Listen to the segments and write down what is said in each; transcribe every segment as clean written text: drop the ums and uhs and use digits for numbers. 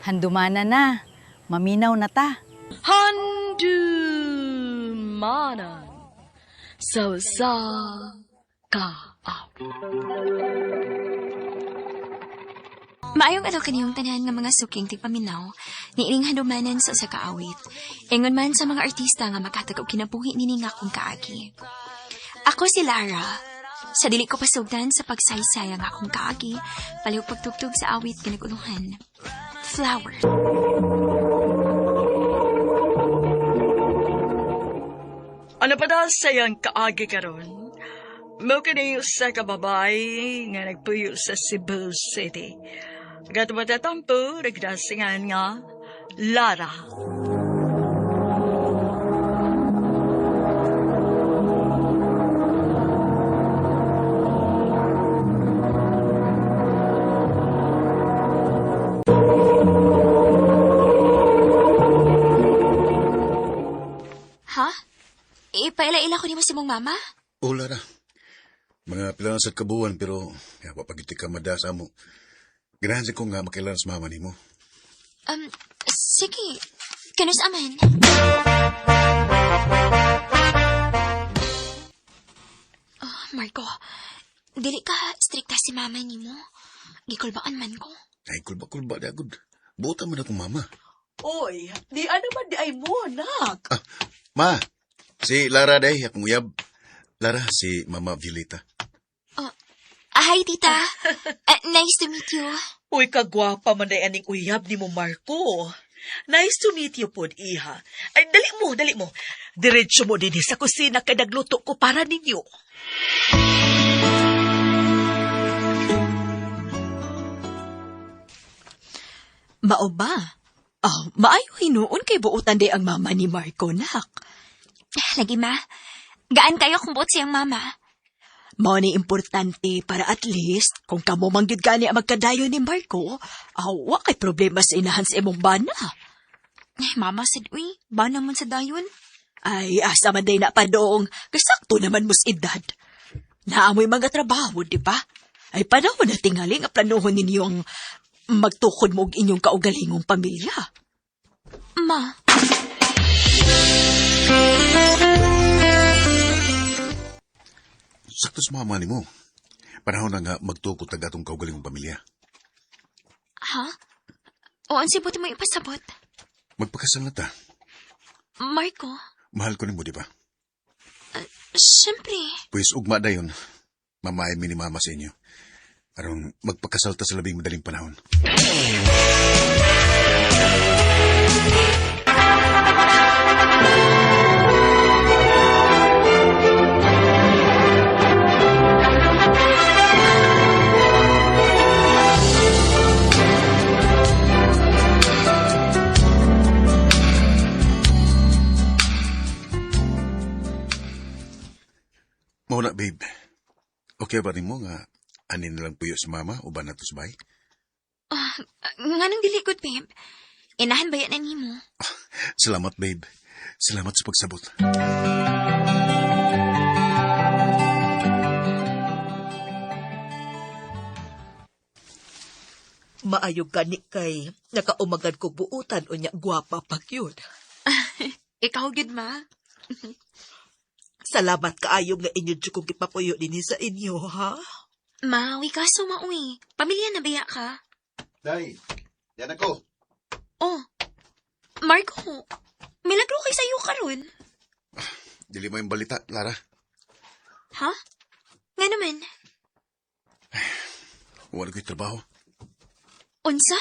Handumana na. Maminaw na ta. Handumanan sa kaap. Maayong adlaw kaniyong tanan nga mga suking tigpaminaw, niining handumanan sa kaawit. Ingon man sa mga artista nga makatag og kinabuhi nini nga akong kaagi. Ako si Lara. Sa dili ko pasugdan sa pagsaysay nga akong kaagi, palihog pagtugtog sa awit kinaguluhan. Flower. Ano pa daw sayang kaagi karon? Mao kini sa kababay nga nagpuyo sa Cebu City. Gato matatampo, nagdasingan nga Lara. Ha? Ipaila-ila ko ni mo si mong mama? O, Lara. Mga pilang sa kabuan pero wapagiti ka madasa mo. Ganahan ko nga makilala sa mama ni mo. Sige. Kanus aman. Oh, Marco. Dili ka strikta si mama ni mo. Gikulbaan man ko. Ay, kulba di agad. Buta mo na kong mama. Oy, di ano man di ay mo, nak. Ma, si Lara day, akong uyab. Lara, si Mama Violeta. Hi, tita. Nice to meet you. Uy, kagwapa man day aning uyab ni mo, Marco. Nice to meet you pod, iha. Ay, dali mo. Diretso mo din sa kusina kay nagluto ko para ninyo. Mao ba? Maayo hinuon kay buutan day ang mama ni Marco, nak. Lagi ma. Gaan kayo kung buot siyang mama. Mao ni importante para at least kung kamo mangyud gani ang magkadayo ni Marco, wa kay problema sa inahan sa imong bana. Mama said, uy, ba naman sa dayon? Ay, asa man day na pa doong, kasakto naman mus edad. Naamoy mga trabaho, di ba? Ay, panahon na tingali nga planohon ninyo ang magtukod mo og inyong kaugalingong pamilya. Ma. Sakto sa mama ni mo. Panahon na nga magtukot ang atong kaugalingong pamilya. Ha? O, ang sibuti mo ipasabot? Magpakasal na ta. Marco? Mahal ko ni mo, di ba? Siyempre. Pues ugma dayon, mamaay mi ni mama sa inyo. Aron magpakasal ta sa labing madaling panahon. Mauna, babe. Okay ba rin mo nga anin na lang puyo sa mama o ba na to sa bahay? Nga nang dilikod, babe. Inahan ba yan na nimo? Salamat, babe. Salamat sa pagsabot. Maayog gani kay nakaumagad ko buutan o niya gwapa pag yun. Ikaw, gid ma. Salamat kaayog nga inyo kong kipapuyo din sa inyo, ha? Ma, uy kaso mauwi. Pamilya na baya ka? Day, yan ako. Oh, Marco, milagro kay sa'yo karon. Dili mo yung balita, Lara. Ha? Nga naman. Wala ko'y trabaho. Unsa?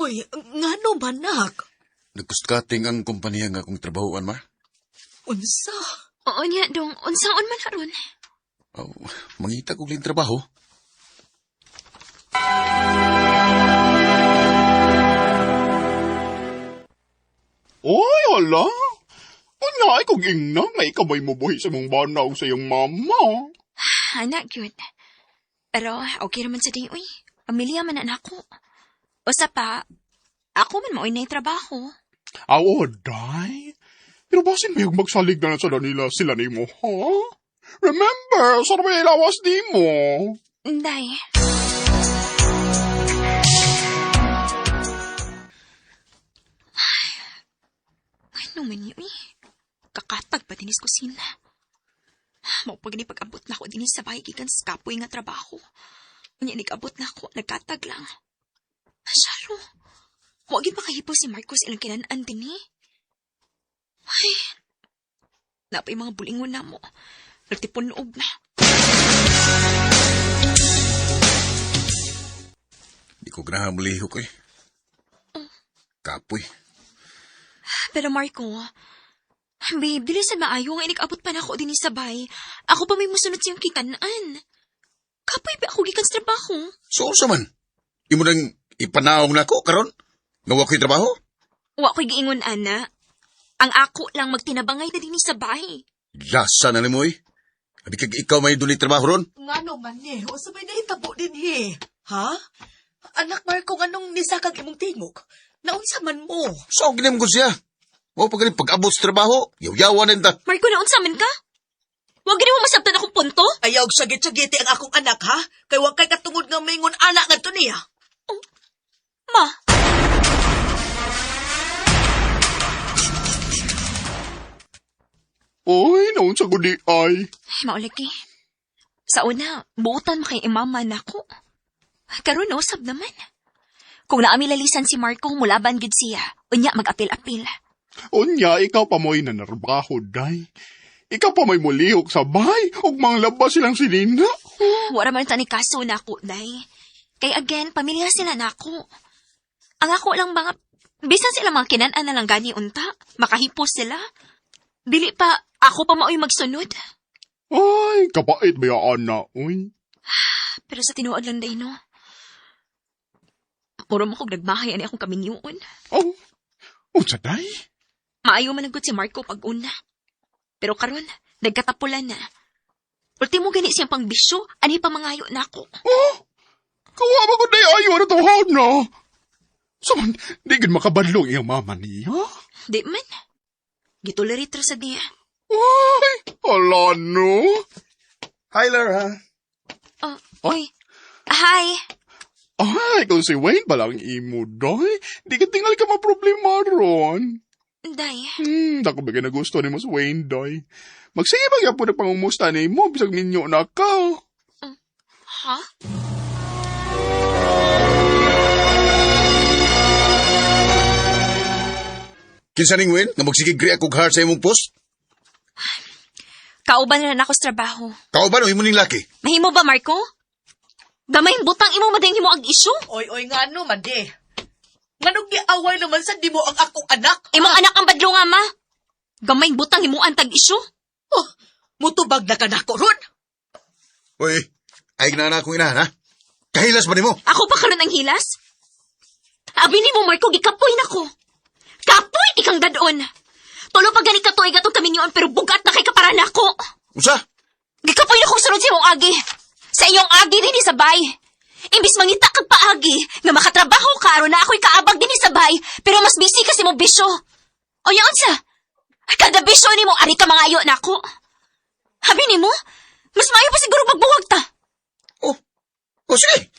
Uy, ngano man, nak? Nagkuskating ang kumpanya nga akong trabahoan, ma. Unsa? Oo niya, dong. Unsaon man haron? Oh, mangita ko lang trabaho. Oy, hala. Unya ay kong ingna nga ikaw may mubuhi sa mong banaw sa iyong mama. Anak, yun. Pero okay naman sa day, uy. Pamilya man na ako. Usa pa, ako man maoy na trabaho. Oo, day. Pero basin may magsalig na sa nila sila ni mo, ha? Remember, sa may lawas di mo. Day. Ano man yun, uy. Kakatag pa dinis kusina. Maupag ni pag-abot na ako dinis sa bahay gikan sa kapoy nga trabaho. Unya nag-abot na ako, nagkatag lang. Masyalo. Huwag yun makahipo si Marcos ilang kinanaan din eh. Ay, napay mga bulingon na mo. Nagtipon loob na. Di ko ganahan malihok eh. Kapoy. Pero Marco, babe, dili sa maayo nga inig-abot pa na ako din sa bay. Ako pa may musunod sa iyong kikanaan. Kapoy ba ako gikan sa trabaho? So, sa man? Imo nang ipanawag na ako, karon? Ngawa ko'y trabaho? Wa ko'y giingon, ana. Ang ako lang magtinabangay na din sa bay. Yasa na mo eh. Abi kag ikaw may duli trabaho ron? Nga naman eh, o sabay na hitabo din eh. Ha? Anak Marco, anong nisakag imong tingog? Naunsa man mo? So, ginam ko siya. Mao pa galing pag-abot sa trabaho, yaw-yawan na ta. Marco, naunsa man ka? Huwag gini mo masabtan akong punto? Ayaw sagit-sagiti ang akong anak, ha? Kay wag kay katungod nga maingon anak nga to niya. Ma, Oy, naon sa gudi ay. maulik eh. Sa una, buutan mo kay imama na ako. Karon usab naman. Kung naami lalisan si Marco, mulaban gid siya. Unya, mag-apil-apil. Unya, ikaw pa mo'y nanarbaho, day. Ikaw pa may mulihok sa bahay, ug manglabas silang sinina. Wala man tani kaso na ako, day. Kay again, pamilya sila na ako. Ang ako lang mga, bisan sila mga kinanaan na lang gani unta, makahipos sila. Dili pa, ako pa mao'y magsunod. Ay, kapait ba yaan na, uy. Pero sa tinuod lang, day, no? Muro mo kong nagbahay ani akong kaminyoon. Oh, unsa day? Maayo managot si Marco pag-una. Pero karon, nagkatapulan na. Ultimo gani siyang pangbisyo, ani pa mangayo na ako. Oh, kawawa ko day ayo na tawhad na. Saman, di gid makabadlong iyang mama niya. Di man. Gitoleritra sa diya. Ay, hala no. Hi, Lara. Uy. Hi. Ay, kung si Wayne palang imo, day. Di ka tingal ka maproblema ron. Day. Dako ba na gusto ni mo si Wayne, day. Magsige ba yan po na pangumusta ni mo, bisag ninyo na ka. Ha? Kinsa ning Win, nga magsigig gri akong heart sa imong post? Kauban na ako sa trabaho. Kao ba no, imo ning laki? Mahimo ba, Marco? Gamay butang imo madayang himo ang isyu? Oy, nga naman di. Nganong giaway naman sa di mo ang akong anak? Imong anak ang badlo nga, ma. Gamay butang himo ang tag-isyu? Oh, mutubag na ka na ko ron. Uy, ay ginana akong ina, ha? Kahilas ba nimo? Ako pa karon ang hilas? Abi ni mo, Marco, gikapoy na ko. Kapoy, ikang dadon. Tulo pa gani katoy gatong kaminyoon pero bugat na kay kaparan ako. Usa? Gikapoy na kong sunod sa imong agi. Sa iyong agi din sa bay. Imbis mangita kag paagi nga makatrabaho ka aron na ako'y kaabag din sa bay pero mas busy kasi mo bisyo. O yaon sa? Kada bisyo ni mo ari ka mangayo na ako. Habi ni mo, mas maayo pa siguro magbuwag ta. O sige.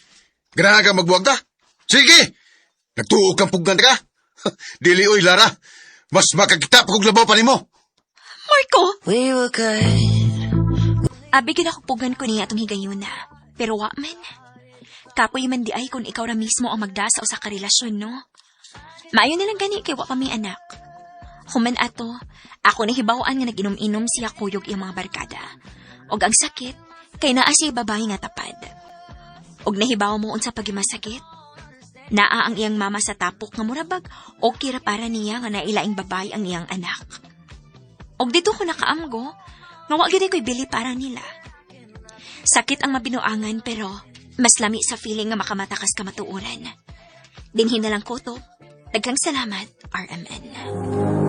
Ganahan ka magbuwag ta. Sige. Nagtuog kang puggan ka. Dili oy, Lara. Mas makakita pa kong labaw pa nimo. Marco! We were good. Abi ginakupugan ko niya atong higayon na. Pero wa man. Kapoy man di ay kung ikaw na mismo ang magdasa o sa karelasyon, no? Maayo nilang gani kay wa pa may anak. Human ato, ako nahibawaan nga nag-inom-inom siya kuyog iyang mga barkada. Og ang sakit, kay naa siya babae nga tapad. Og nahibaw mo unsa pagimasakit? Naa ang iyang mama sa tapok nga murabag okay ra para niya nga nailaing babae ang iyang anak. Og dito ko nakaamgo, nga wa gyud ko'y bili para nila. Sakit ang mabinuangan pero mas lami sa feeling nga makamatakas ka matuuran. Dinhin na lang ko to. Daghang salamat, RMN.